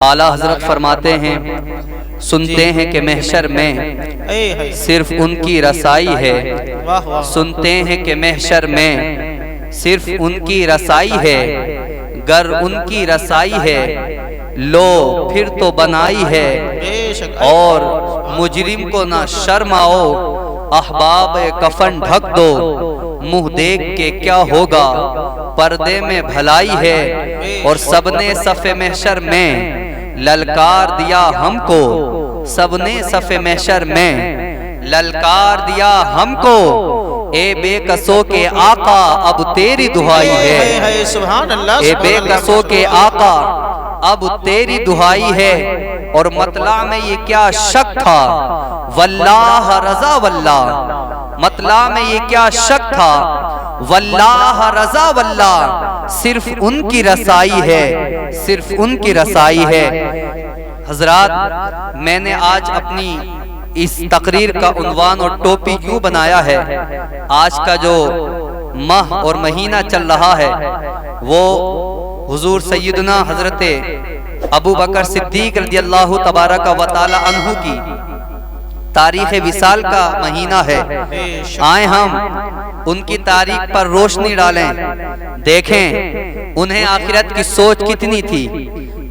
اعلیٰ حضرت فرماتے ہیں، سنتے ہیں کہ محشر میں صرف ان کی رسائی ہے، سنتے ہیں کہ محشر میں صرف ان کی رسائی ہے، گر ان کی رسائی ہے لو پھر تو بنائی ہے، اور مجرم کو نہ شرم آؤ احباب کفن ڈھک دو، منہ دیکھ کے کیا ہوگا پردے میں بھلائی ہے، اور سب نے صف محشر میں للکار دیا ہم کو، سب نے صف محشر میں للکار دیا ہم کو، اے بے قصوں کے آقا اب تیری دہائی ہے، اے بے قصوں کے آقا اب تیری دہائی ہے، اور مطلع میں یہ کیا شک تھا واللہ رضا واللہ، مطلع میں یہ کیا شک تھا واللہ رضا واللہ، صرف ان کی رسائی ہے، صرف ان کی رسائی ہے۔ حضرات، میں نے آج اپنی اس تقریر کا عنوان اور ٹوپی یوں بنایا ہے، آج کا جو ماہ اور مہینہ چل رہا ہے وہ حضور سیدنا حضرت ابو بکر صدیق رضی اللہ تبارک و تعالی عنہ کی تاریخ وصال کا مہینہ ہے۔ آئیں ہم ان کی تاریخ پر روشنی ڈالیں، دیکھیں انہیں آخرت کی سوچ کتنی تھی،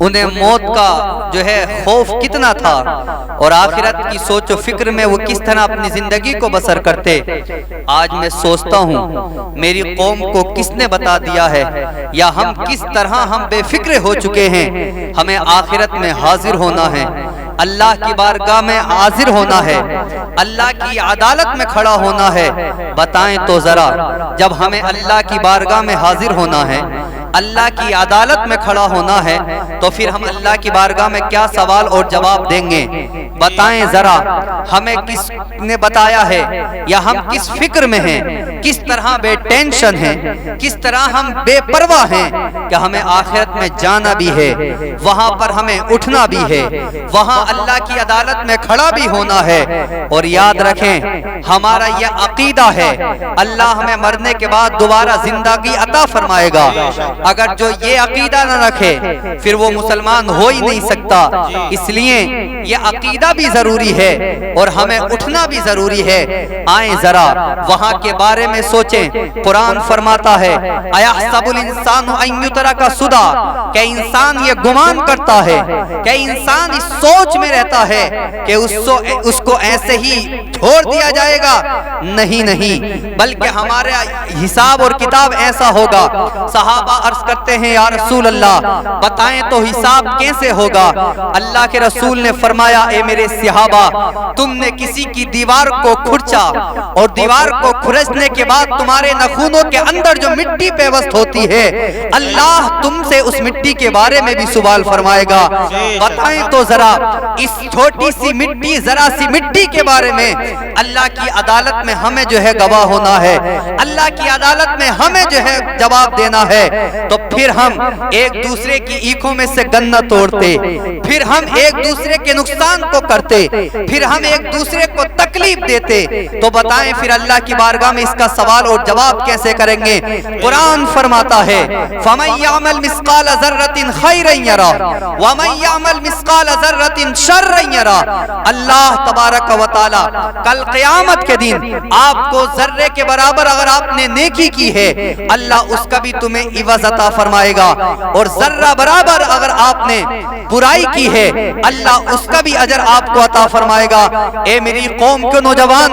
انہیں موت کا جو ہے خوف کتنا تھا، اور آخرت کی سوچ و فکر میں وہ کس طرح اپنی زندگی کو بسر کرتے۔ آج میں سوچتا ہوں میری قوم کو کس نے بتا دیا ہے، یا ہم کس طرح ہم بے فکر ہو چکے ہیں۔ ہمیں آخرت میں حاضر ہونا ہے، اللہ کی بارگاہ میں حاضر ہونا ہے، اللہ کی عدالت میں کھڑا ہونا ہے۔ بتائیں تو ذرا، جب ہمیں اللہ کی بارگاہ میں حاضر ہونا ہے، اللہ کی عدالت میں کھڑا ہونا ہے، تو پھر ہم اللہ کی بارگاہ میں کیا سوال اور جواب دیں گے؟ بتائیں ذرا، ہمیں کس نے بتایا ہے، یا ہم کس فکر میں ہیں، کس طرح بے ٹینشن ہیں، کس طرح ہم بے پرواہ ہیں کہ ہمیں آخرت میں جانا بھی ہے، وہاں پر ہمیں اٹھنا بھی ہے، وہاں اللہ کی عدالت میں کھڑا بھی ہونا ہے۔ اور یاد رکھیں، ہمارا یہ عقیدہ ہے اللہ ہمیں مرنے کے بعد دوبارہ زندگی عطا فرمائے گا۔ اگر جو یہ عقیدہ نہ رکھے پھر وہ مسلمان ہو ہی نہیں سکتا۔ اس لیے یہ عقیدہ بھی ضروری ہے اور ہمیں اٹھنا بھی ضروری ہے۔ آئیں ذرا وہاں کے بارے میں سوچیں۔ قرآن فرماتا ہے اَيَحْسَبُ الْإِنسَانُ أَن يُتْرَكَ سُدًى، کہ انسان یہ گمان کرتا ہے، کہ انسان اس سوچ میں رہتا ہے کہ اس کو ایسے ہی چھوڑ دیا جائے گا۔ نہیں نہیں، بلکہ ہمارا حساب اور کتاب ایسا ہوگا۔ صحابہ عرض کرتے ہیں یا رسول اللہ بتائیں تو حساب کیسے ہوگا؟ اللہ کے رسول نے فرمایا اے میرے صحابہ، تم نے کسی کی دیوار کو کھرچا، اور دیوار کو کھرچنے کے بعد تمہارے نخونوں کے اندر جو مٹی پیوست ہوتی ہے، اللہ تم سے اس مٹی کے بارے میں بھی سوال فرمائے گا۔ بتائیں تو ذرا، اس چھوٹی سی مٹی، ذرا سی مٹی کے بارے میں اللہ کی عدالت میں ہمیں جو ہے گواہ ہونا ہے، اللہ کی عدالت میں ہمیں جو ہے جواب دینا ہے۔ تو پھر ہم ایک دوسرے کی اینکھوں میں سے گن نہ توڑتے، پھر ہم ایک دوسرے کے نقصان کو کرتے، پھر ہم ایک دوسرے کو تکلیف دیتے، تو بتائیں پھر اللہ کی بارگاہ میں اس کا سوال اور جواب کیسے کریں گے؟ قرآن فرماتا ہے فَمَن يَعْمَلْ مِثْقَالَ ذَرَّةٍ خَيْرًا يَرَهُ وَمَن يَعْمَلْ مِثْقَالَ ذَرَّةٍ شَرًّا يَرَهُ۔ اللہ تبارک و تعالی کل قیامت کے دن آپ کو ذرے کے برابر اگر آپ نے نیکی کی ہے، اللہ اس کا بھی تمہیں عوض عطا فرمائے گا، اور ذرہ برابر اگر آپ نے برائی کی ہے، اللہ اس کا بھی اجر آپ کو عطا فرمائے گا۔ اے میری قوم کے نوجوان،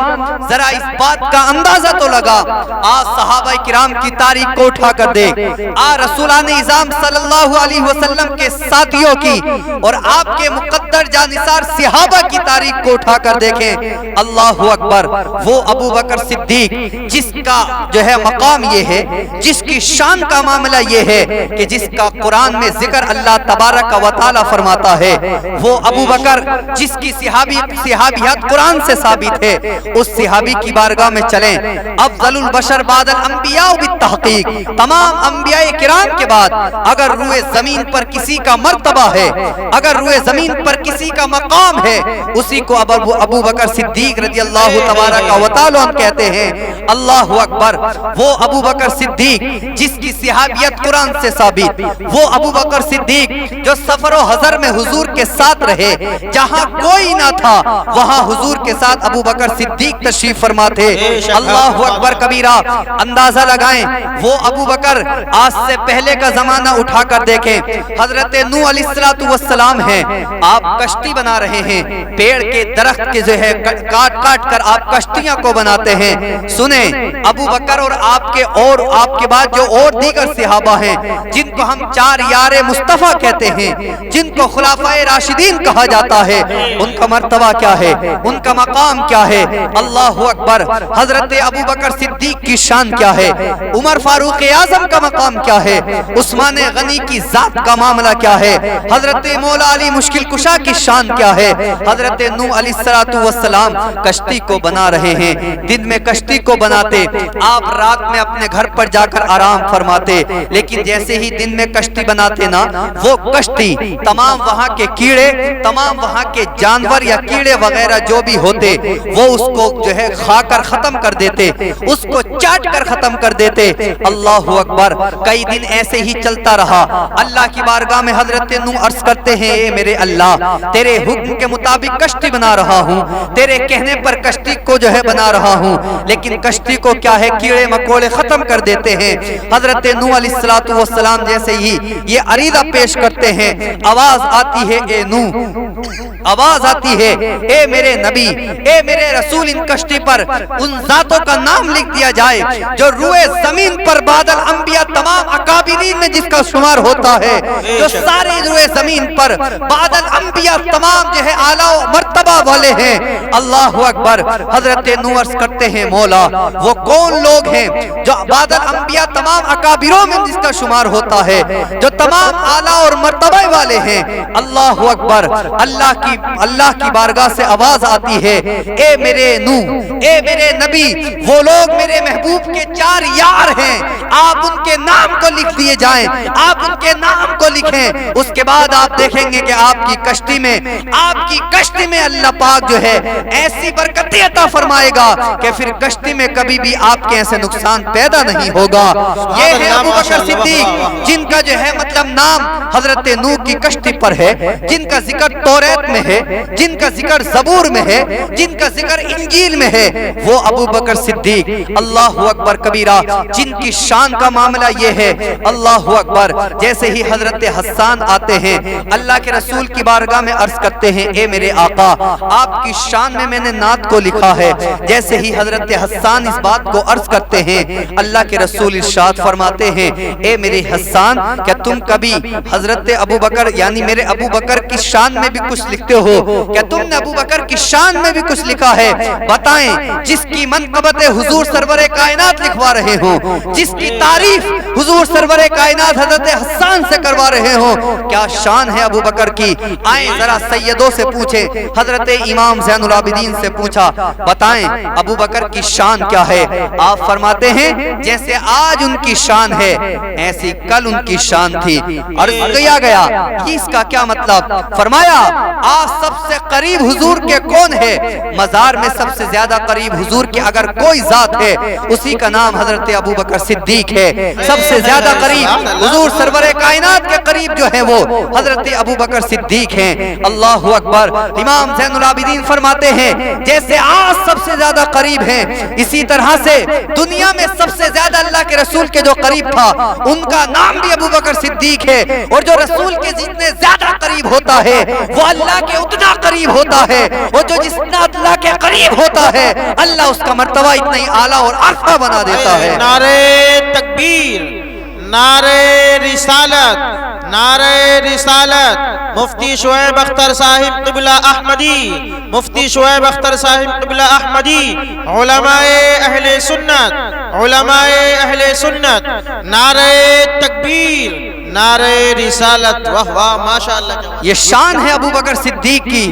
ذرا اس بات کا اندازہ تو لگا۔ آج صحابہ کرام کی تاریخ کو اٹھا کر دیکھ، آج رسولان اعظم صلی اللہ علیہ وسلم کے ساتھیوں کی اور آپ کے مقدر جانثار صحابہ کی تاریخ کو اٹھا کر دیکھیں۔ اللہ اکبر، وہ ابو بکر صدیق جس کا جو ہے مقام یہ ہے، جس کی شان کا معاملہ یہ ہے کہ جس کا قرآن میں ذکر اللہ تبارک و تعالی فرماتا ہے، وہ ابو بکر جس کی صحابیت قرآن سے ثابت ہے، اس صحابی کی بارگاہ میں چلیں۔ افضل البشر بعد الانبیاء بالتحقیق، تمام انبیاء کرام کے بعد اگر روئے زمین پر کسی کا مرتبہ ہے، اگر روئے زمین پر کسی کا مقام ہے، اسی کو ابو بکر صدیق رضی اللہ تبارک و تعالی عنہ کہتے ہیں۔ اللہ اکبر، وہ ابو بکر صدیق جس کی صحابیت یہ قرآن سے ثابت۔ وہ ابو بکر صدیق جو سفر و حضر میں حضور کے ساتھ رہے، جہاں کوئی نہ تھا وہاں حضور کے ساتھ ابو بکر صدیق تشریف فرما تھے۔ اللہ اکبر کبیرہ، اندازہ لگائیں وہ ابو بکر آج سے پہلے کا زمانہ اٹھا کر دیکھیں، حضرت نوح علیہ السلام ہیں، آپ کشتی بنا رہے ہیں، پیڑ کے درخت کے جو ہے کاٹ کاٹ کر آپ کشتیاں کو بناتے ہیں۔ سنیں ابو بکر اور آپ کے بعد جو اور دیگر صحابہ ہیں جن کو ہم چار یار مصطفیٰ کہتے ہیں، جن کو خلفائے راشدین کہا جاتا ہے، ان کا مرتبہ کیا ہے، ان کا مقام کیا ہے؟ اللہ اکبر، حضرت ابو بکر صدیق کی شان کیا ہے، عمر فاروق اعظم کا مقام کیا ہے، عثمان غنی کی ذات کا معاملہ کیا ہے، حضرت مولا علی مشکل کشا کی شان کیا ہے۔ حضرت نوح علیہ السلام کشتی کو بنا رہے ہیں، دن میں کشتی کو بناتے، آپ رات میں اپنے گھر پر جا کر آرام فرماتے، لیکن جیسے ہی دن میں کشتی بناتے نا، وہ کشتی تمام وہاں کے کیڑے، تمام وہاں کے جانور یا کیڑے وغیرہ جو بھی ہوتے، وہ اس کو جو ہے کھا کر ختم کر دیتے، اس کو چاٹ کر ختم کر دیتے۔ اللہ اکبر، کئی دن ایسے ہی چلتا رہا۔ اللہ کی بارگاہ میں حضرت نوح عرض کرتے ہیں، اے میرے اللہ، تیرے حکم کے مطابق کشتی بنا رہا ہوں، تیرے کہنے پر کشتی کو جو ہے بنا رہا ہوں، لیکن کشتی کو کیا ہے، کیڑے مکوڑے ختم کر دیتے ہیں۔ حضرت نوح علیہ السلام جیسے ہی یہ عریضہ پیش کرتے ہیں، آواز آتی ہے، اے نوح، آواز آتی ہے، اے میرے نبی، اے میرے رسول، ان کشتی پر ان ذاتوں کا نام لکھ دیا جائے جو روئے زمین پر بادل انبیاء تمام اکابرین میں جس کا شمار ہوتا ہے، جو سارے روئے زمین پر بادل انبیاء تمام جو ہے اعلیٰ مرتبہ والے ہیں۔ اللہ اکبر، حضرت نوح عرض کرتے ہیں، مولا وہ کون لوگ ہیں جو بادل انبیاء تمام اکابروں میں جس کا شمار ہوتا ہے، جو تمام اعلیٰ اور مرتبہ والے ہیں۔ اللہ اکبر، اللہ کی بارگاہ سے آواز آتی ہے، اے میرے نوح، اے میرے نبی، وہ لوگ میرے محبوب کے چار یار ہیں، آپ ان کے نام کو لکھ دیے جائیں، آپ ان کے نام کو لکھیں۔ اس کے بعد آپ دیکھیں گے کہ آپ کی کشتی میں اللہ پاک جو ہے ایسی برکتیں عطا فرمائے گا کہ پھر کشتی میں کبھی بھی آپ کے ایسے نقصان پیدا نہیں ہوگا۔ یہ ہے ابو بکر صدیق، جن کا جو ہے مطلب نام حضرت نوح کی کشتی پر ہے، جن کا ذکر توریت میں ہے، جن کا ذکر زبور میں ہے، جن کا ذکر انجیل میں ہے، وہ ابو بکر صدیق۔ اللہ اکبر کبیرہ، جن کی شان کا معاملہ یہ ہے، اللہ اکبر، جیسے ہی حضرت حسان آتے ہیں، اللہ کے رسول کی بارگاہ میں عرض کرتے ہیں، اے میرے آقا، آپ کی شان میں نے نعت کو لکھا ہے۔ جیسے ہی حضرت حسان اس بات کو عرض کرتے ہیں، اللہ کے رسول ارشاد فرماتے ہیں، اے میرے حسان، کیا تم کبھی حضرت ابو بکر یعنی میرے ابو بکر کی شان میں بھی کچھ لکھتے ہو؟ کیا تم نے ابو بکر کی شان میں بھی کچھ لکھا ہے؟ بتائیں، جس کی منقبت حضور سرور کائنات لکھوا رہے ہوں، جس کی تعریف حضور سرور کائنات حضرت حسان سے کروا رہے ہوں، کیا شان ہے ابو بکر کی؟ آئیں ذرا سیدوں سے پوچھیں، حضرت امام زین العابدین سے پوچھا، بتائیں ابو بکر کی شان کیا ہے؟ آپ فرماتے ہیں، جیسے آج ان کی شان ہے ایسی کل ان کی شان تھی۔ عرض کیا گیا اس کا کیا مطلب؟ فرمایا، آج سب سے قریب حضور کے کون ہے؟ مزار میں سب سے زیادہ قریب حضور کے اگر کوئی ذات ہے، اسی کا نام حضرت ابو بکر صدیق ہے۔ سب سے زیادہ قریب حضور سرور کائنات کے قریب جو ہے وہ حضرت ابو بکر صدیق ہیں۔ اللہ اکبر، امام زین العابدین فرماتے ہیں، جیسے آج سب سے زیادہ قریب ہیں، اسی طرح سے دنیا میں سب سے زیادہ اللہ کے رسول کے جو قریب تھا، ان کا نام بھی ابو بکر صدیق ہے۔ اور جو رسول کے جتنے زیادہ قریب ہوتا ہے، وہ اللہ کے اتنا قریب ہوتا ہے، اور جو جتنا اللہ کے قریب ہوتا ہے، اللہ اس کا مرتبہ اتنا ہی اعلیٰ اور عرفہ بنا دیتا ہے۔ نعرہ تکبیر، نعرہ رسالت، نعرہ رسالت، مفتی شعیب اختر صاحب قبلہ احمدی، مفتی شعیب اختر صاحب قبلہ احمدی، علماء اہل سنت، علماء اہل سنت، نعرہ تکبیر، نعرہ رسالت، واہ واہ ماشاءاللہ۔ یہ شان ہے ابو بکر صدیق کی،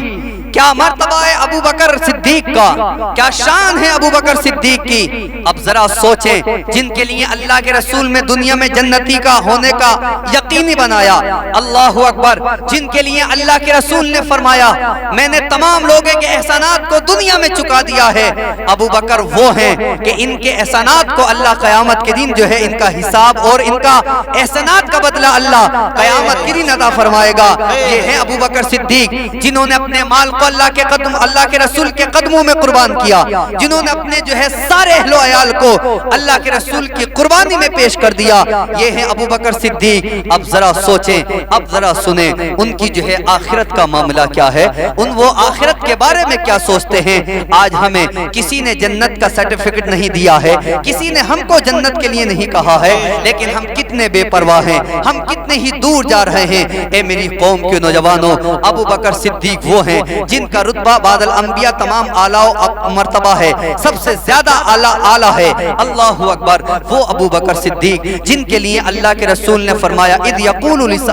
کیا مرتبہ ہے ابو بکر صدیق کا، کیا شان ہے ابو بکر صدیق کی۔ اب ذرا سوچیں، جن کے لیے اللہ کے رسول میں دنیا میں جنتی کا ہونے کا یقینی بنایا، اللہ اکبر، جن کے لیے اللہ کے رسول نے فرمایا میں نے تمام لوگوں کے احسانات کو دنیا میں چکا دیا ہے، ابو بکر وہ ہیں کہ ان کے احسانات کو اللہ قیامت کے دن جو ہے ان کا حساب اور ان کا احسانات کا بدلہ اللہ قیامت کے دن عطا فرمائے گا۔ یہ ہیں ابو بکر صدیق، جنہوں نے اپنے مال کو اللہ کے رسول کے قدموں میں قربان کیا، جنہوں نے اپنے جو ہے سارے اہل و عیال کو اللہ کے رسول کی قربانی میں پیش کر دیا، یہ ہیں ابو بکر صدیق۔ اب ذرا سوچیں، اب ذرا سنیں، ان کی جو ہے آخرت کا معاملہ کیا ہے، وہ آخرت کے بارے میں کیا سوچتے ہیں۔ آج ہمیں کسی نے جنت کا سرٹیفکیٹ نہیں دیا ہے، کسی نے ہم کو جنت کے لیے نہیں کہا ہے، لیکن ہم کتنے بے پرواہ ہیں، ہم کتنے ہی دور جا رہے ہیں۔ اے میری قوم کے نوجوانوں، ابو بکر صدیق وہ ہیں جن کا رتبہ بعد الانبیاء تمام اعلیٰ مرتبہ ہے، سب سے زیادہ اعلیٰ ہے۔ اللہ اکبر، وہ ابو بکر صدیق جن کے لیے اللہ کے رسول نے فرمایا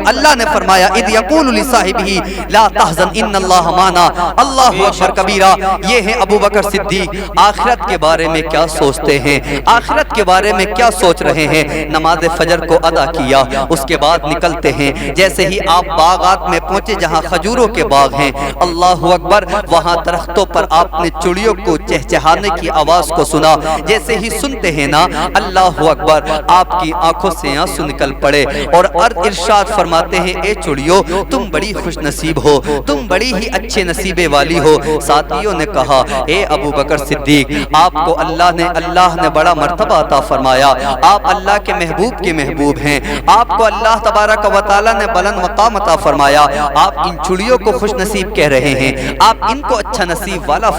اللہ نے فرمایا اذ یقول لصاحبہ لا تحزن ان اللہ معنا، اللہ اکبر کبیرہ۔ یہ ہیں ابو بکر صدیق، آخرت کے بارے میں کیا سوچتے ہیں، آخرت کے بارے میں کیا سوچ رہے ہیں۔ نماز فجر کو ادا کیا، اس کے بعد نکلتے ہیں، جیسے ہی آپ باغات میں پہنچے جہاں کھجوروں کے باغ ہیں، اللہ اکبر، وہاں درختوں پر آپ نے چڑیوں کو چہچہانے کی آواز کو سنا، جیسے ہی سنتے ہیں نا، اللہ اکبر، آپ کی آنکھوں سے آنسو نکل پڑے اور ارشاد فرماتے ہیں اے چڑیوں تم بڑی خوش نصیب ہو، تم بڑی ہی اچھے نصیبے والی ہو۔ ساتھیوں نے کہا اے ابو بکر صدیق، آپ کو اللہ نے بڑا مرتبہ عطا فرمایا، آپ اللہ کے محبوب کے محبوب ہیں، آپ کو اللہ تبارک و تعالی نے بلند مقام عطا فرمایا، آپ ان چڑیوں کو خوش نصیب کہہ رہے ہیں، آپ ان کو اچھا نصیب والا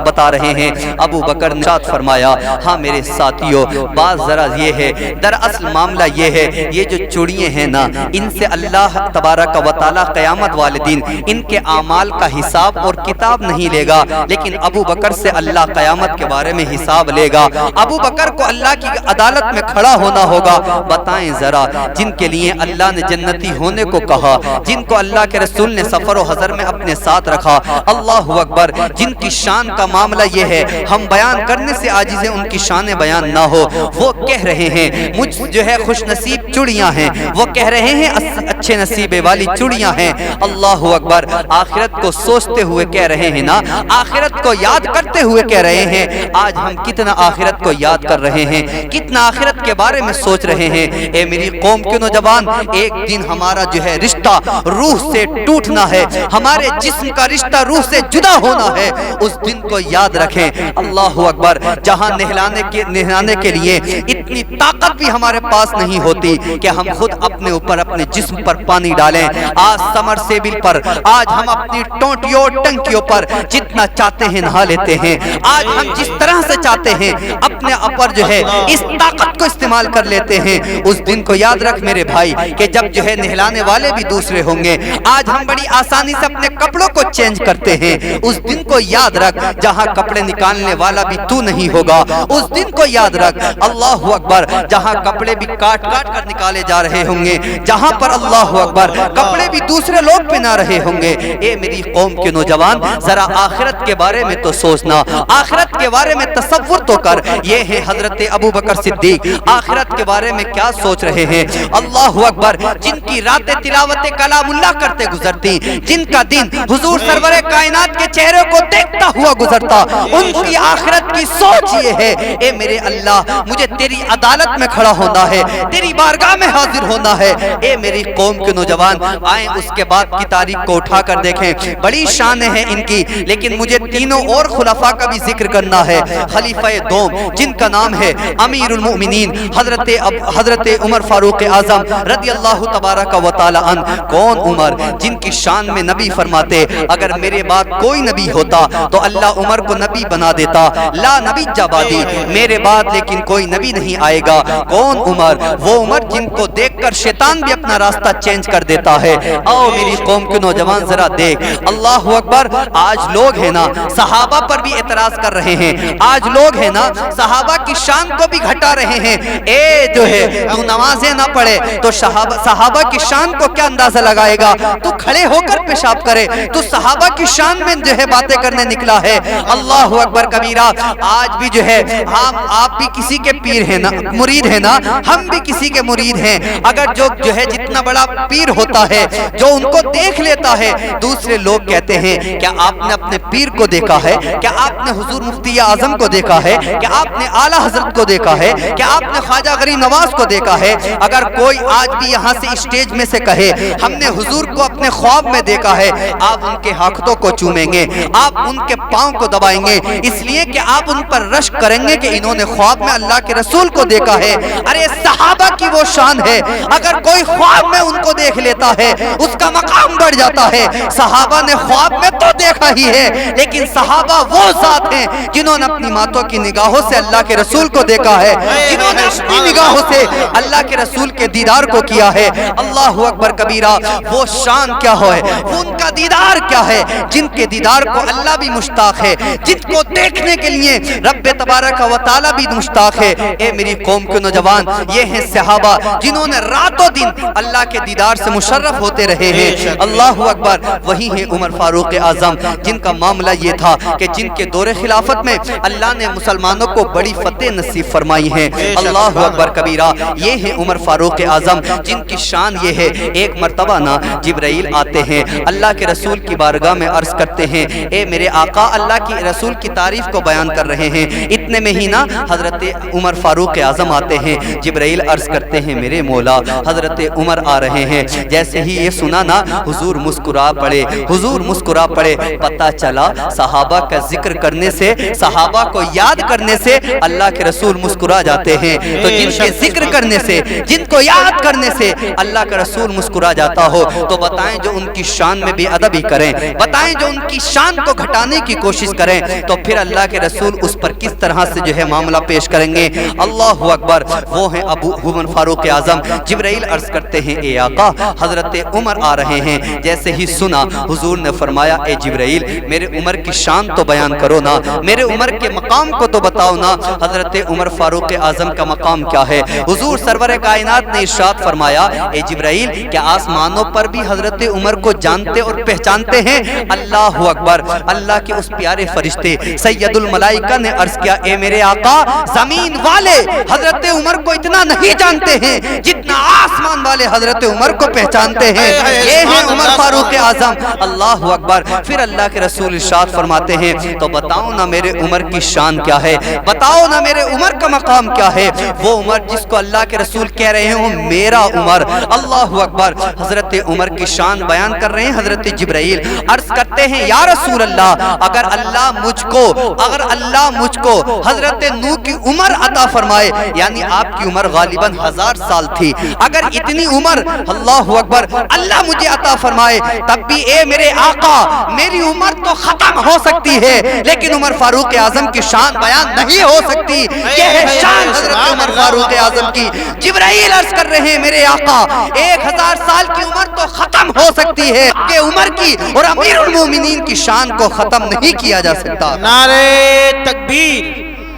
بتا رہے ہیں۔ ابو بکر نے ارشاد فرمایا ہاں میرے ساتھیوں، بات ذرا یہ ہے، دراصل معاملہ یہ ہے، یہ جو چڑیے ہیں نا، ان سے اللہ تبارک و تعالی قیامت والے دن ان کے اعمال کا حساب اور کتاب نہیں لے گا، لیکن ابو بکر سے اللہ قیامت کے بارے میں حساب لے گا۔ ابو بکر کو اللہ کی عدالت میں کھڑا ہونا ہوگا۔ بتائیں ذرا، جن کے لیے اللہ نے جنتی ہونے کو کہا، جن کو اللہ کے رسول نے سفر و حضر میں اپنے ساتھ رکھا، اللہ اکبر، جن کی شان کا معاملہ یہ ہے ہم بیان کرنے سے عاجز ہیں، ان کی شان بیان نہ ہو، وہ کہہ رہے ہیں مجھ جو ہے خوش نصیب چڑیاں ہیں، وہ کہہ رہے ہیں اچھے نصیبے والی چڑیاں ہیں۔ اللہ اکبر، آخرت کو سوچتے ہوئے کہہ رہے ہیں نا، آخرت کو یاد کرتے ہوئے کہہ رہے ہیں۔ آج ہم کتنا آخرت کو یاد کر رہے ہیں، کتنا آخرت کے بارے میں سوچ رہے ہیں۔ اے میری قوم کے نوجوان، ایک دن ہمارا جو ہے رشتہ روح سے ٹوٹنا ہے، ہمارے جسم کا رشتہ روح سے جدا ہونا ہے، اس دن کو یاد رکھیں۔ اللہ اکبر، جہاں نہلانے کے لیے اتنی طاقت بھی ہمارے پاس نہیں ہوتی کہ ہم خود اپنے اوپر اپنے جسم پر پانی ڈالیں۔ آج سمر سیبل پر آج ہم اپنی ٹونٹیوں ٹنکیوں پر جتنا چاہتے ہیں نہا لیتے ہیں، آج ہم جس طرح سے چاہتے ہیں اپنے اوپر جو ہے اس طاقت کو استعمال کر لیتے ہیں۔ اس دن کو یاد رکھ میرے بھائی کہ جب جو ہے نہلانے والے بھی دوسرے ہوں گے، آج ہم بڑی آسانی سے اپنے کپڑوں کو چینج کرتے ہیں، اس دن کو یاد رکھ جہاں کپڑے نکالنے والا بھی تو نہیں ہوگا، اس دن کو یاد رکھ۔ اللہ اکبر، جہاں کپڑے بھی کاٹ کر نکالے جا رہے ہوں گے، جہاں پر اللہ اکبر کپڑے بھی دوسرے لوگ پہنا رہے ہوں گے۔ اے میری قوم کے نوجوان، ذرا آخرت کے بارے میں تو سوچنا، آخرت کے بارے میں تصور تو کر۔ یہ ہے حضرت ابو بکر صدیق، آخرت کے بارے میں کیا سوچ رہے ہیں۔ اللہ اکبر، جن کی راتیں تلاوت کلام اللہ کرتے گزرتی، جن کا دن حضور سرور کائنات کے چہرے کو دیکھتا ہوا گزرتا، ان کی آخرت کی سوچ یہ ہے اے میرے اللہ، مجھے تیری عدالت میں کھڑا ہونا ہے، تیری بارگاہ میں حاضر ہونا ہے۔ اے میری قوم کے نوجوان، آئیں اس کے بعد کی تاریخ کو اٹھا کر دیکھیں، بڑی شانیں ہیں ان کی، لیکن مجھے تینوں اور خلفاء کا بھی ذکر کرنا ہے۔ خلیفہ دوم جن کا نام ہے امیر المؤمنین حضرت عمر فاروق اعظم رضی اللہ تبارک و تعالی عنہ۔ کون عمر، جن کی شان میں نبی فرماتے اگر میرے بعد کوئی نبی ہوتا تو اللہ عمر کو نبی بنا دیتا، لا نبی جبادی، میرے بعد لیکن کوئی نبی نہیں آئے گا۔ کون عمر، وہ عمر جن کو دیکھ کر شیطان بھی اپنا راستہ چینج کر دیتا ہے۔ آؤ میری قوم کے نوجوان ذرا دیکھ، اللہ اکبر، آج لوگ ہیں نا صحابہ پر بھی اعتراض کر رہے ہیں، آج لوگ ہیں نا صحابہ کی شان کو بھی گھٹا رہے ہیں۔ اے جو ہے تو نمازیں نہ پڑھے تو صحابہ کی شان کو کیا اندازہ لگائے گا؟ تو کھڑے ہو کر پیشاب کرے تو صحابہ صحابہ کی شان میں جو ہے باتیں کرنے نکلا ہے۔ اللہ اکبر کبیرہ۔ آج بھی جو ہے آپ بھی کسی کے پیر ہیں نا، مرید ہیں نا، ہم بھی کسی کے مرید ہیں۔ اگر جو ہے جتنا بڑا پیر ہوتا ہے، جو ان کو دیکھ لیتا ہے، دوسرے لوگ کہتے ہیں کیا آپ نے اپنے پیر کو دیکھا ہے؟ کیا آپ نے حضور مفتی اعظم کو دیکھا ہے؟ کیا آپ نے اعلیٰ حضرت کو دیکھا ہے؟ کیا آپ نے خواجہ غریب نواز کو دیکھا ہے؟ اگر کوئی آج بھی یہاں سے اسٹیج میں سے کہے ہم نے حضور کو اپنے خواب میں دیکھا ہے، آپ ان کے ہاتھوں کو چومیں گے، آپ ان کے پاؤں کو دبائیں گے، اس لیے کہ آپ ان پر رشک کریں گے کہ انہوں نے خواب میں اللہ کے رسول کو دیکھا ہے۔ ارے صحابہ کی وہ شان ہے، اگر کوئی خواب میں ان کو دیکھ لیتا ہے اس کا مقام بڑھ جاتا ہے۔ صحابہ نے خواب میں تو دیکھا ہی ہے، لیکن صحابہ وہ ذات ہیں جنہوں نے اپنی ماتوں کی نگاہوں سے اللہ کے رسول کو دیکھا ہے، جنہوں نے اپنی نگاہوں سے اللہ کے رسول کے دیدار کو کیا ہے۔ اللہ اکبر کبیرہ۔ وہ شان کیا ہے، وہ ان کا دیدار کیا ہے، جن کے دیدار کو اللہ بھی مشتاق ہے، جن کو دیکھنے کے لیے رب تبارک و تعالی بھی مشتاق ہے۔ اے میری قوم کے نوجوان، یہ ہیں صحابہ جنہوں نے راتوں دن اللہ کے دیدار سے مشرف ہوتے رہے ہیں۔ اللہ اکبر۔ وہی ہیں عمر فاروق اعظم، جن کا معاملہ یہ تھا کہ جن کے دور خلافت میں اللہ نے مسلمانوں کو بڑی فتح نصیب فرمائی ہے۔ اللہ اکبر کبیرہ۔ یہ ہیں عمر فاروق اعظم، جن کی شان یہ ہے، ایک مرتبہ نا جبرائیل آتے ہیں، اللہ کے رسول کی بارگاہ میں عرض کرتے ہیں اے میرے آقا، اللہ کی رسول کی تعریف کو بیان کر رہے ہیں۔ اتنے میں ہی نا حضرت عمر فاروق اعظم آتے ہیں، جبرائیل عرض کرتے ہیں میرے مولا حضرت عمر آ رہے ہیں۔ جیسے ہی یہ سنا نا حضور مسکرا پڑے، حضور مسکرا پڑے۔ پتہ چلا صحابہ کا ذکر کرنے سے، صحابہ کو یاد کرنے سے اللہ کے رسول مسکرا جاتے ہیں۔ تو جن کے ذکر کرنے سے، جن کو یاد کرنے سے اللہ کا رسول مسکرا جاتا ہو، تو بتائیں جو ان کی شان میں بے ادبی کریں، بتائیں جو ان کی شان کو گھٹانے کی کوشش کریں، تو پھر اللہ کے رسول اس پر کس طرح سے جو ہے معاملہ پیش کریں گے۔ اللہ اکبر۔ وہ ہیں ابو عمر فاروق اعظم۔ جبرائیل عرض کرتے ہیں اے آقا، حضرت عمر آ رہے ہیں۔ جیسے ہی سنا حضور نے فرمایا اے جبرائیل، میرے عمر کی شان تو بیان کرو نا، میرے عمر کے مقام کو تو بتاؤ نا۔ حضرت عمر فاروق اعظم کا مقام کیا ہے؟ حضور سرور کائنات نے ارشاد فرمایا اے جبرائیل، کیا آسمانوں پر بھی حضرت عمر کو جانتے اور پہچانتے ہیں؟ اللہ اکبر۔ اللہ کے اس پیارے فرشتے سید الملائکہ نے عرض کیا اے میرے آقا، زمین والے حضرت عمر کو اتنا نہیں جانتے ہیں جتنا آسمان والے حضرت عمر کو پہچانتے ہیں۔ یہ ہیں عمر فاروق اعظم۔ اللہ اکبر۔ پھر اللہ کے رسول ارشاد فرماتے ہیں تو بتاؤ نا میرے عمر کی شان کیا ہے، بتاؤ نا میرے عمر کا مقام کیا ہے۔ وہ عمر جس کو اللہ کے رسول کہہ رہے ہیں وہ میرا عمر۔ اللہ اکبر۔ حضرت عمر کی شان بیان کر رہے ہیں حضرت جبرائیل، عرض کرتے ہیں یا رسول اللہ، اگر اللہ مجھ کو حضرت نوح کی عمر عطا فرمائے، یعنی آپ کی عمر غالباً 1000 سال تھی، اگر اتنی عمر اللہ اکبر اللہ مجھے عطا فرمائے، تب بھی اے میرے آقا میری عمر تو ختم ہو سکتی ہے، لیکن عمر فاروق اعظم کی شان بیان نہیں ہو سکتی۔ یہ ہے شان حضرت عمر فاروق اعظم کی۔ جبرائیل عرض کر رہے ہیں میرے آقا 1000 سال کی عمر تو ختم ہو سکتی ہے کہ عمر کی اور امیر المومنین کی شان کو ختم نہیں کیا جا سکتا۔ نعرہ تکبیر،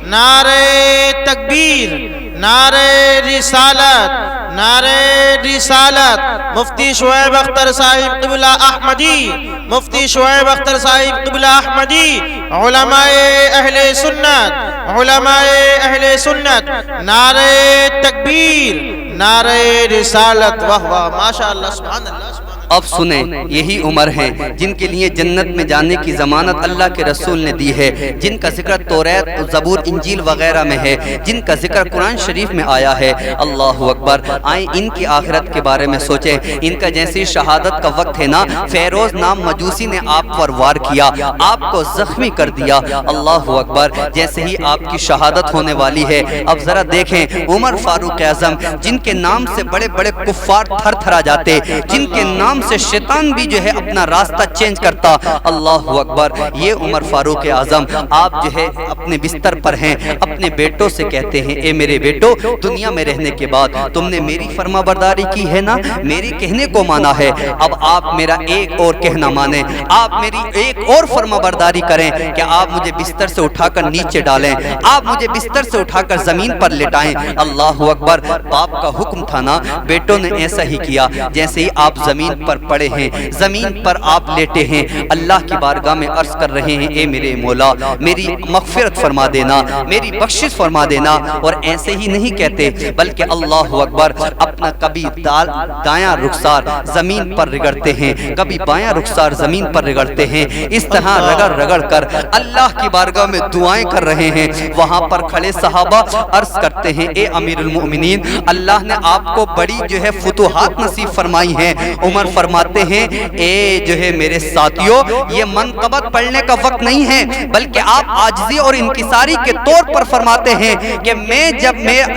نعرہ تکبیر، نعرہ رسالت، نعرہ رسالت۔ مفتی شعیب اختر صاحب قبلہ احمدی، مفتی شعیب اختر صاحب قبلہ احمدی، علماء اہل سنت، علماء اہل سنت۔ نعرہ تکبیر، نعرہ رسالت۔ واہ واہ، ماشاءاللہ، سبحان اللہ، سبحان اللہ۔ اب سنیں، یہی عمر ہیں جن کے لیے جنت میں جانے کی ضمانت اللہ کے رسول نے دی ہے، جن کا ذکر توریت، زبور، انجیل وغیرہ میں ہے، جن کا ذکر قرآن شریف میں آیا ہے۔ اللہ اکبر۔ آئیں ان کی آخرت کے بارے میں سوچیں۔ ان کا جیسی شہادت کا وقت ہے نا، فیروز نام مجوسی نے آپ پر وار کیا، آپ کو زخمی کر دیا۔ اللہ اکبر۔ جیسے ہی آپ کی شہادت ہونے والی ہے، اب ذرا دیکھیں عمر فاروق اعظم، جن کے نام سے بڑے بڑے کفار تھر تھرا جاتے، جن کے نام سے شیطان بھی جو ہے اپنا راستہ چینج کرتا۔ اللہ اکبر۔ یہ عمر فاروق اعظم، آپ جو ہے اپنے بستر پر ہیں، اپنے بیٹوں سے کہتے ہیں اے میرے بیٹو، دنیا میں رہنے کے بعد تم نے میری فرما برداری کی ہے نا، میری کہنے کو مانا ہے، اب آپ میرا ایک اور کہنا مانیں، آپ میری ایک اور فرما برداری کریں کہ آپ مجھے بستر سے اٹھا کر نیچے ڈالیں، آپ مجھے بستر سے اٹھا کر زمین پر لٹائیں۔ اللہ اکبر۔ باپ کا حکم تھا نا، بیٹوں نے ایسا ہی کیا۔ جیسے ہی آپ زمین پر پڑے ہیں, زمین پر آپ لیٹے ہیں, اللہ کی بارگاہ میں عرض کر رہے ہیں اے میرے مولا میری مغفرت فرما دینا, میری بخشش فرما دینا. اور ایسے ہی نہیں کہتے بلکہ اللہ اکبر اپنا کبھی دایاں رخسار زمین پر رگڑتے ہیں, کبھی بایاں رخسار زمین پر رگڑتے ہیں. اس طرح رگڑ رگڑ کر اللہ کی بارگاہ میں دعائیں کر رہے ہیں. وہاں پر کھڑے صحابہ عرض کرتے ہیں اے امیر المؤمنین اللہ نے آپ کو بڑی جو ہے فتوحات نصیب فرمائی ہیں. عمر فرماتے ہیں اے جو ہے میرے ساتھیوں یہ منقبت پڑھنے کا وقت نہیں ہے, بلکہ آپ عاجزی اور انکساری کے طور پر فرماتے ہیں کہ میں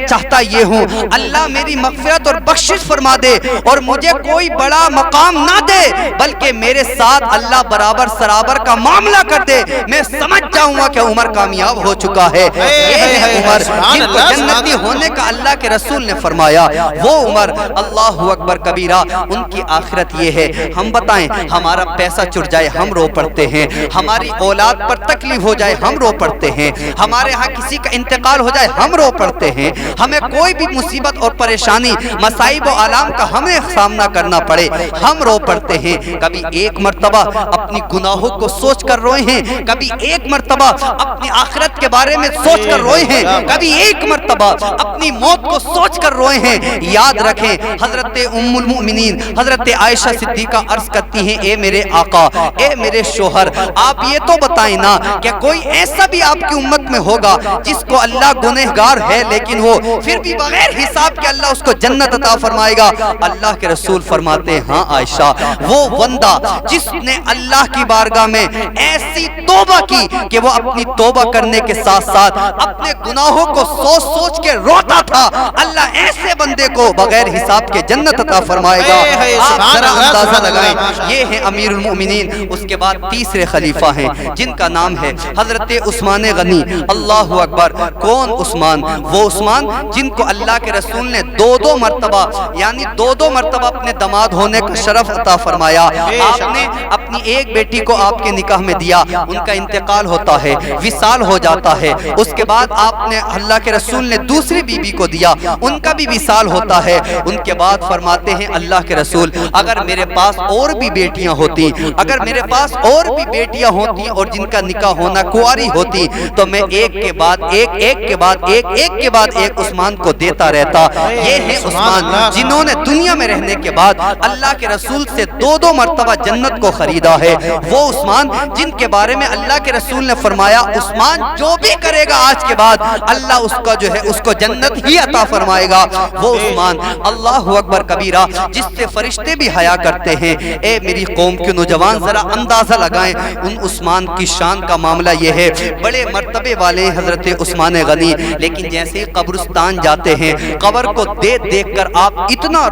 چاہتا یہ ہوں اللہ میری مغفرت اور بخشش فرما دے اور مجھے کوئی بڑا مقام نہ دے, بلکہ میرے ساتھ اللہ برابر سرابر کا معاملہ کر دے. میں سمجھ جاؤں گا کہ عمر کامیاب ہو چکا ہے. یہ ہے عمر جن کو جنتی ہونے کا اللہ کے رسول نے فرمایا. وہ عمر اللہ اکبر کبیرہ, ان کی آخرت یہ ہے. ہم بتائیں ہمارا پیسہ چر جائے ہم رو پڑتے ہیں, ہماری اولاد پر تکلیف ہو جائے ہم رو پڑتے ہیں, ہمارے ہاں کسی کا انتقال ہو جائے ہم رو پڑتے ہیں, ہمیں کوئی بھی مصیبت اور پریشانی مصائب و آلام کا ہمیں سامنا کرنا پڑے ہم رو پڑتے ہیں. کبھی ایک مرتبہ اپنی گناہوں کو سوچ کر روئے ہیں, کبھی ایک مرتبہ اپنی آخرت کے بارے میں سوچ کر روئے ہیں, کبھی ایک مرتبہ اپنی موت کو سوچ کر روئے ہیں. یاد رکھیں حضرت ام المؤمنین حضرت عائشہ صدیقہ عرض کرتی ہیں اے میرے آقا اے میرے شوہر آپ یہ تو بتائیں نا کہ کوئی ایسا بھی آپ کی امت میں ہوگا جس کو اللہ گنہگار ہے لیکن وہ پھر بھی بغیر حساب کے اللہ اس کو جنت عطا فرمائے گا. اللہ کے رسول فرماتے ہیں ہاں عائشہ وہ بندہ جس نے اللہ کی بارگاہ میں ایسی توبہ کی کہ وہ اپنی توبہ کرنے کے ساتھ ساتھ اپنے گناہوں کو سوچ سوچ کے روتا تھا, اللہ ایسے بندے کو بغیر حساب کے جنت عطا فرمائے گا. آپ ذرا اندازہ لگائیں یہ ہے امیر المؤمنین. اس کے بعد تیسرے خلیفہ ہیں جن کا نام ہے حضرت عثمان غنی. اللہ اکبر, کون عثمان؟ وہ عثمان جن کو اللہ کے رسول نے دو مرتبہ یعنی دو مرتبہ اپنے داماد ہونے کا شرف عطا فرمایا. آپ نے اپنی ایک بیٹی کو آپ کے نکاح میں دیا, ان کا انتقال ہوتا ہے, وصال ہو جاتا ہے. اس کے بعد آپ نے اللہ کے رسول نے دوسری بیوی کو دیا, ان کا بھی وصال ہوتا ہے. ان کے بعد فرماتے ہیں اللہ کے رسول اگر میرے پاس اور بھی بیٹیاں ہوتی, اگر میرے پاس اور بھی بیٹیاں ہوتی اور جن کا نکاح ہونا کنواری ہوتی تو میں ایک کے بعد ایک ایک کے بعد ایک ایک کے بعد ایک عثمان کو دیتا رہتا. یہ ہے عثمان جنہوں نے دنیا میں رہنے کے بعد اللہ کے رسول سے دو مرتبہ جنت کو خریدا ہے. وہ عثمان جن کے بارے میں اللہ کے رسول نے فرمایا عثمان جو بھی کرے گا آج کے بعد اللہ اس کا جو ہے اس کو جنت ہی عطا فرمائے گا. وہ عثمان اللہ اکبر کبیرہ جس سے فرشتے بھی حیا کرتے ہیں. اے میری قوم کے نوجوان ذرا اندازہ لگائیں ان عثمان کی شان کا معاملہ یہ ہے. بڑے مرتبے والے حضرت عثمان غنی, لیکن جیسے ہی قبرستان جاتے ہیں قبر کو دیکھ کر آپ اتنا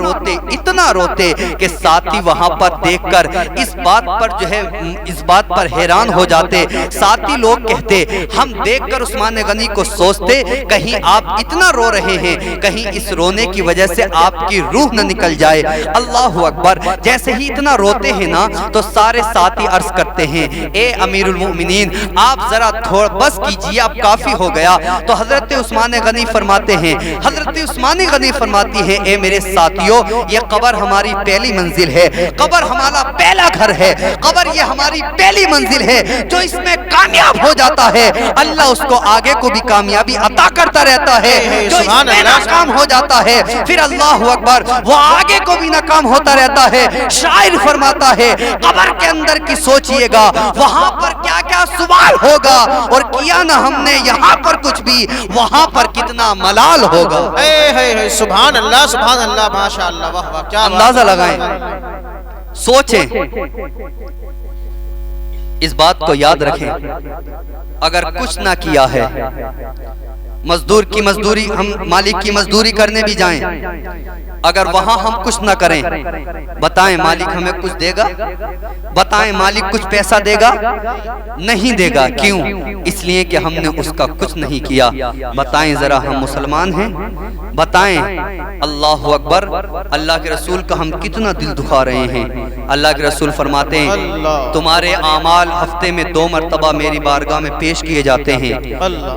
روتے کہ ساتھی وہاں پر دیکھ کر اس بات پر حیران ہو جاتے. ساتھی لوگ کہتے ہم دیکھ کر عثمان غنی کو سوچتے کہیں آپ اتنا رو رہے ہیں کہیں اس رونے کی وجہ سے آپ کی روح نہ نکل جائے. اللہ اکبر, جیسے ہی اتنا روتے ہیں نا تو سارے ساتھی عرض کرتے ہیں اے امیر المؤمنین آپ ذرا تھوڑا بس کیجئے اب کافی ہو گیا. تو حضرت عثمان غنی فرماتے ہیں حضرت عثمان غنی فرماتی ہے اے میرے ساتھیوں یہ قبر ہماری پہلی منزل ہے, قبر ہمارا پہلا گھر ہے, قبر یہ ہماری پہلی منزل ہے. جو اس میں کامیاب ہو جاتا ہے اللہ اس کو آگے کو بھی کامیابی عطا کرتا رہتا ہے. جو اس میں ناکام ہو جاتا ہے پھر اللہ اکبر وہ آگے کو بھی ناکام ہوتا رہتا ہے. شاعر فرماتا ہے قبر کے اندر کی سوچئے گا وہاں پر کیا کیا سوال ہوگا اور کیا نہ ہم نے یہاں پر کچھ بھی وہاں پر کتنا ملال ہوگا. سبحان اللہ ماشاءاللہ, واہ واہ, کیا اندازہ لگائیں, سوچیں, اس بات کو یاد رکھیں اگر کچھ نہ کیا ہے مزدور کی مزدوری ہم مالک کی مزدوری کرنے بھی جائیں اگر وہاں ہم کچھ نہ کریں بتائیں مالک ہمیں کچھ دے گا؟ بتائیں مالک کچھ پیسہ دے گا؟ نہیں دے گا. کیوں؟ اس لیے کہ ہم نے اس کا کچھ نہیں کیا. بتائیں ذرا ہم مسلمان ہیں, بتائیں اللہ اکبر اللہ کے رسول کا ہم کتنا دل دکھا رہے ہیں. اللہ کے رسول فرماتے ہیں تمہارے اعمال ہفتے میں 2 مرتبہ میری بارگاہ میں پیش کیے جاتے ہیں.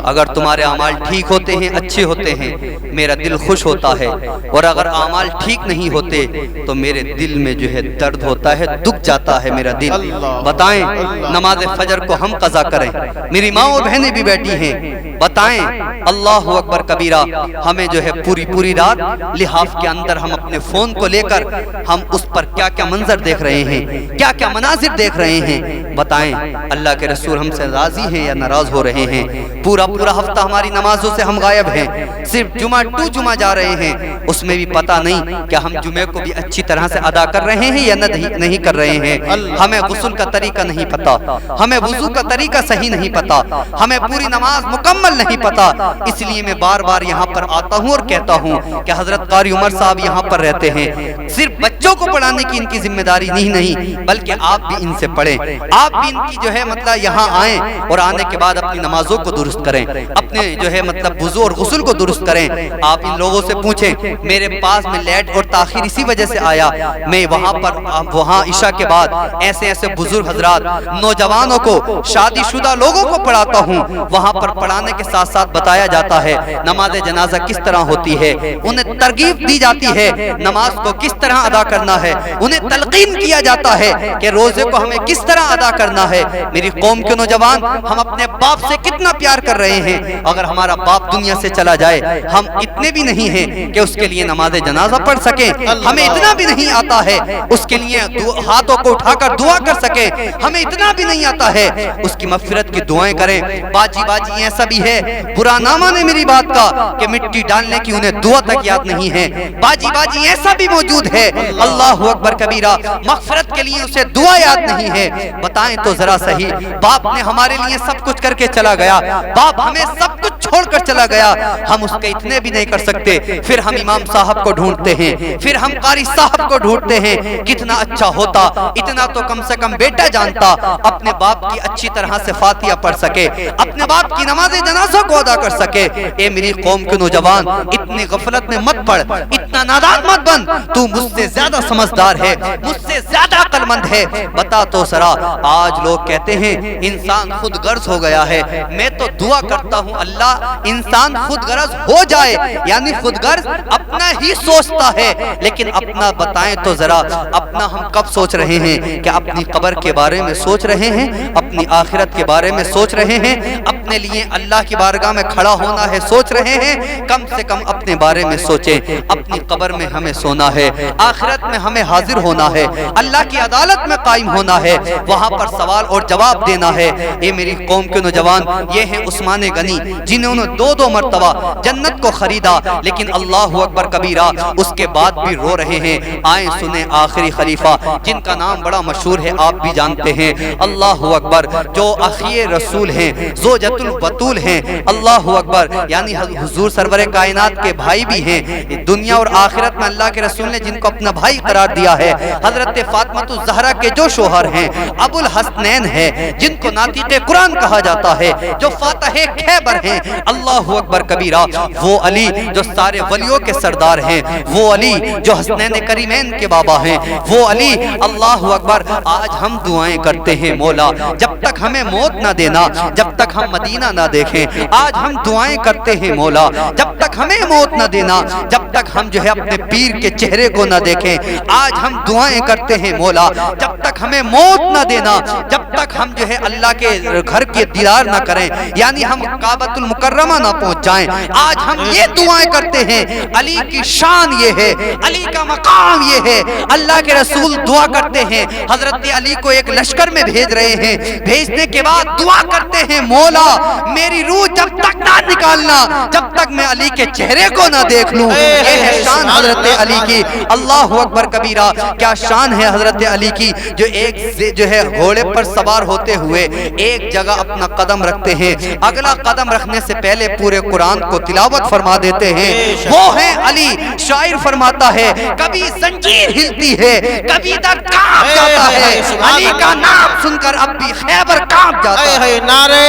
اگر تمہارے اعمال ٹھیک ہوتے ہیں, اچھے ہوتے ہیں, میرا دل خوش ہوتا ہے, اور اگر اعمال اعمال ٹھیک نہیں ہوتے تو میرے دل میں جو ہے درد ہوتا ہے، دکھ جاتا ہے میرا دل۔ بتائیں نماز فجر کو ہم قضا کریں، میری ماں اور بہنیں بھی بیٹھی ہیں، بتائیں اللہ اکبر کبیرہ، ہمیں جو ہے پوری رات لحاف کے اندر ہم اپنے فون کو لے کر ہم اس پر کیا کیا منظر دیکھ رہے ہیں، کیا کیا مناظر دیکھ رہے ہیں۔ بتائیں اللہ کے رسول ہم سے راضی ہیں یا ناراض ہو رہے ہیں؟ پورا ہفتہ ہماری نمازوں سے ہم غائب ہیں، صرف جمعہ ٹو جمعہ جا رہے ہیں، اس میں بھی پتہ نہیں کہ ہم جمعے کو بھی اچھی طرح سے ادا کر رہے ہیں یا نہیں کر رہے ہیں۔ ہمیں غسل کا طریقہ نہیں پتا، ہمیں وضو کا طریقہ صحیح نہیں پتا، ہمیں پوری نماز مکمل نہیں پتا۔ اس لیے میں بار بار یہاں پر آتا ہوں اور کہتا ہوں کہ حضرت قاری عمر صاحب یہاں پر رہتے ہیں، صرف بچوں کو پڑھانے کی ان کی ذمہ داری نہیں بلکہ آپ بھی ان سے پڑھیں، آپ بھی ان کی جو ہے مطلب یہاں آئیں اور آنے کے بعد اپنی نمازوں کو درست کریں، اپنے جو ہے مطلب وضو اور غسل کو درست کریں۔ آپ ان لوگوں سے پوچھیں، میرے پاس میں لیٹ اور تاخیر اسی وجہ سے آیا، میں وہاں عشاء کے بعد ایسے بزرگ حضرات نوجوانوں کو، شادی شدہ لوگوں کو پڑھاتا ہوں، وہاں پر پڑھانے کے ساتھ ساتھ بتایا جاتا ہے نماز جنازہ کس طرح ہوتی ہے، انہیں ترغیب دی جاتی ہے نماز کو کس طرح ادا کرنا ہے، انہیں تلقین کیا جاتا ہے کہ روزے کو ہمیں کس طرح ادا کرنا ہے۔ میری قوم کے نوجوان، ہم اپنے باپ سے کتنا پیار کر رہے ہیں، اگر ہمارا باپ دنیا سے چلا جائے ہم اتنے بھی نہیں ہیں کہ اس کے لیے نماز جنازہ پڑھ سکیں، ہمیں اتنا بھی نہیں آتا ہے اس کے لیے ہاتھوں کو اٹھا کر دعا کر سکیں، ہمیں اتنا بھی نہیں آتا ہے اس کی مغفرت کی دعائیں کریں۔ باجی ایسا بھی ہے، برا نہ مانے میری بات کا، کہ مٹی ڈالنے کی انہیں دعا تک یاد نہیں ہے، باجی ایسا بھی موجود ہے اللہ اکبر کبیرہ، مغفرت کے لیے اسے دعا یاد نہیں ہے۔ بتائیں تو ذرا صحیح، باپ نے ہمارے لیے سب کچھ کر کے چلا گیا، باپ ہمیں سب کچھ چھوڑ کر چلا گیا، ہم اس کے اتنے بھی نہیں کر سکتے، پھر ہم امام صاحب کو ڈھونڈتے ہیں، پھر ہم قاری صاحب کو ڈھونڈتے ہیں۔ کتنا اچھا ہوتا، اتنا تو کم سے کم بیٹا جانتا، اپنے باپ کی اچھی طرح سے فاتحہ پڑھ سکے، اپنے باپ کی نماز جنازہ کو ادا کر سکے۔ اے میری قوم کے نوجوان، اتنی غفلت میں مت پڑ، اتنا نادان مت بن، تو مجھ سے زیادہ سمجھدار ہے، مجھ سے زیادہ عقل مند ہے۔ بتا تو سرا، آج لوگ کہتے ہیں انسان خود غرض ہو گیا ہے، میں تو دعا کرتا ہوں اللہ انسان خود غرض ہو جائے، یعنی خود غرض اپنا ہی سوچتا ہے، لیکن اپنا بتائیں تو ذرا، اپنا ہم کب سوچ رہے ہیں؟ کہ اپنی قبر کے بارے میں سوچ رہے ہیں، اپنی آخرت کے بارے میں سوچ رہے ہیں، اپنے لیے اللہ کی بارگاہ میں کھڑا ہونا ہے سوچ رہے ہیں؟ کم سے کم اپنے بارے میں سوچیں، اپنی قبر میں ہمیں سونا ہے، آخرت میں ہمیں حاضر ہونا ہے، اللہ کی عدالت میں قائم ہونا ہے، وہاں پر سوال اور جواب دینا ہے۔ اے میری قوم کے نوجوان، یہ ہیں عثمان غنی، جنہوں نے دو مرتبہ جنت کو خریدا، لیکن اللہ اکبر کبیرہ اس کے بعد بھی رو رہے ہیں۔ آئیں سنیں آخری خلیفہ، جن کا نام بڑا مشہور ہے، آپ بھی جانتے ہیں، اللہ اکبر، جو اخی رسول ہیں، زوجۃ البتول ہیں، اللہ اکبر، یعنی حضور سرور کائنات کے بھائی بھی ہیں، دنیا اور آخرت میں اللہ کے رسول نے جن کو اپنا بھائی قرار دیا ہے، حضرت فاطمہ الزہرا کے جو شوہر ہیں، ابو الحسنین ہیں، جن کو ناطق قرآن کہا جاتا ہے، جو فاتح خیبر ہیں، اللہ اکبر کبیرہ، وہ علی جو سارے ولیوں کے سردار ہیں، وہ علی جو حسنین کریمین کے بابا ہیں، وہ علی، اللہ اکبر۔ آج ہم دعائیں کرتے ہیں مولا جب تک ہمیں موت نہ دینا، جب تک ہم مدینہ نہ دیکھیں، آج ہم دعائیں کرتے ہیں مولا جب تک ہمیں موت نہ دینا، جب تک ہم جو ہے اپنے پیر کے چہرے کو نہ دیکھیں، آج ہم دعائیں کرتے ہیں مولا جب تک ہمیں موت نہ دینا، جب تک ہم جو ہے اللہ کے گھر کے دیدار نہ کریں، یعنی ہم کعبۃ المکرمہ نہ پہنچ جائیں، آج ہم یہ دعائیں کرتے ہیں۔ علی کی شان یہ ہے، علی کا مقام یہ ہے، اللہ کے رسول دعا کرتے ہیں، حضرت علی کو ایک لشکر میں بھیج رہے ہیں، بھیجنے کے بعد دعا کرتے ہیں مولا میری روح جب تک نہ نکالنا جب تک میں علی کے چہرے کو نہ دیکھ لوں۔ یہ ہے شان حضرت علی کی، اللہ اکبر کبیرہ، کیا شان ہے حضرت علی کی، جو ایک جو ہے گھوڑے پر سوار ہوتے ہوئے ایک جگہ اپنا قدم رکھتے ہیں، اگلا قدم رکھنے سے پہلے پورے قرآن کو تلاوت فرما دیتے ہیں۔ وہ ہے علی، شاعر فرماتا ہے کبھی زنجیر ہلتی ہے کبھی در کانپ جاتا ہے، علی کا نام سن کر اب بھی خیبر کانپ جاتا ہے۔ نعرہ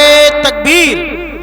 تکبیر،